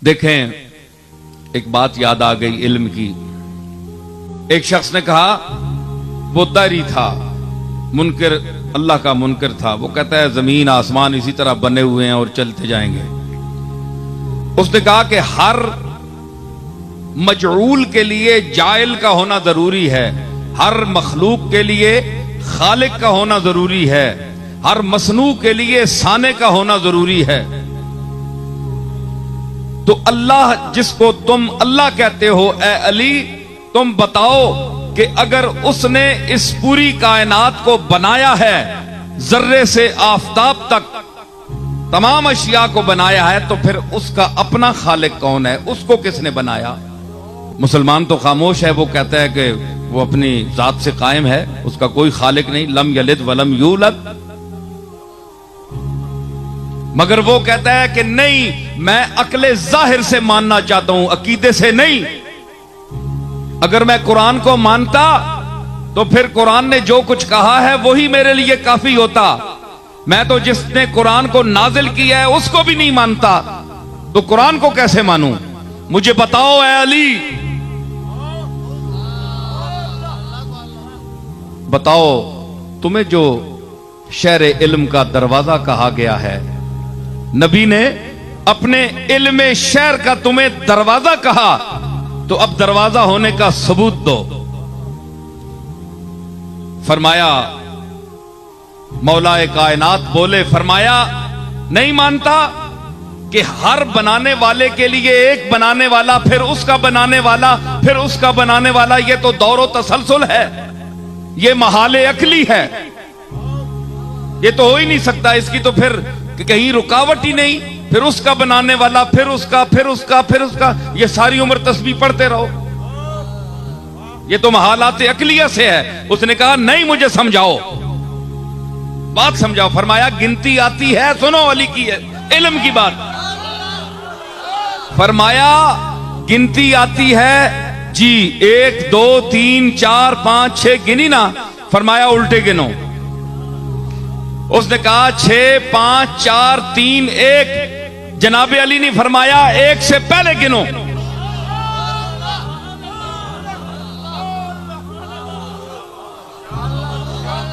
دیکھیں ایک بات یاد آ گئی علم کی. ایک شخص نے کہا وہ داری تھا, منکر, اللہ کا منکر تھا, وہ کہتا ہے زمین آسمان اسی طرح بنے ہوئے ہیں اور چلتے جائیں گے. اس نے کہا کہ ہر مجعول کے لیے جائل کا ہونا ضروری ہے, ہر مخلوق کے لیے خالق کا ہونا ضروری ہے, ہر مصنوع کے لیے صانع کا ہونا ضروری ہے. تو اللہ جس کو تم اللہ کہتے ہو اے علی, تم بتاؤ کہ اگر اس نے اس پوری کائنات کو بنایا ہے, ذرے سے آفتاب تک تمام اشیاء کو بنایا ہے, تو پھر اس کا اپنا خالق کون ہے؟ اس کو کس نے بنایا؟ مسلمان تو خاموش ہے, وہ کہتا ہے کہ وہ اپنی ذات سے قائم ہے, اس کا کوئی خالق نہیں, لم یلد ولم یولد. مگر وہ کہتا ہے کہ نہیں, میں عقل ظاہر سے ماننا چاہتا ہوں, عقیدے سے نہیں. اگر میں قرآن کو مانتا تو پھر قرآن نے جو کچھ کہا ہے وہی میرے لیے کافی ہوتا. میں تو جس نے قرآن کو نازل کیا ہے اس کو بھی نہیں مانتا, تو قرآن کو کیسے مانوں؟ مجھے بتاؤ اے علی, بتاؤ تمہیں جو شہر علم کا دروازہ کہا گیا ہے, نبی نے اپنے علم شہر کا تمہیں دروازہ کہا, تو اب دروازہ ہونے کا ثبوت دو. فرمایا مولا کائنات بولے, فرمایا نہیں مانتا کہ ہر بنانے والے کے لیے ایک بنانے والا, پھر اس کا بنانے والا, پھر اس کا بنانے والا, یہ تو دور و تسلسل ہے, یہ محال عقلی ہے, یہ تو ہو ہی نہیں سکتا. اس کی تو پھر کہیں رکاوٹ ہی نہیں, پھر اس کا بنانے والا, پھر اس کا, پھر اس کا, پھر اس کا, یہ ساری عمر تسبیح پڑھتے رہو, یہ تو محالات عقلیہ سے ہے. اس نے کہا نہیں, مجھے سمجھاؤ, بات سمجھاؤ. فرمایا گنتی آتی ہے, سنو علی کی علم کی بات. فرمایا گنتی آتی ہے جی, 1 2 3 4 5 6 گنی نا. فرمایا الٹے گنو. اس نے کہا 6 5 4 3 1. جناب علی نے فرمایا 1 سے پہلے گنو.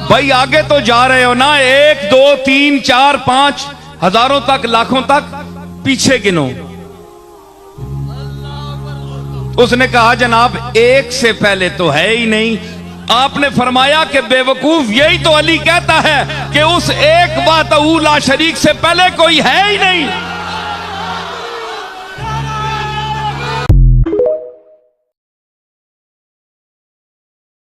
بھائی آگے تو جا رہے ہو نا, 1 2 3 4 5 ہزاروں تک, لاکھوں تک, پیچھے گنو. اس نے کہا جناب 1 سے پہلے تو ہے ہی نہیں. آپ نے فرمایا کہ بے وقوف, یہی تو علی کہتا ہے کہ اس ایک وحدہ لا شریک سے پہلے کوئی ہے ہی نہیں.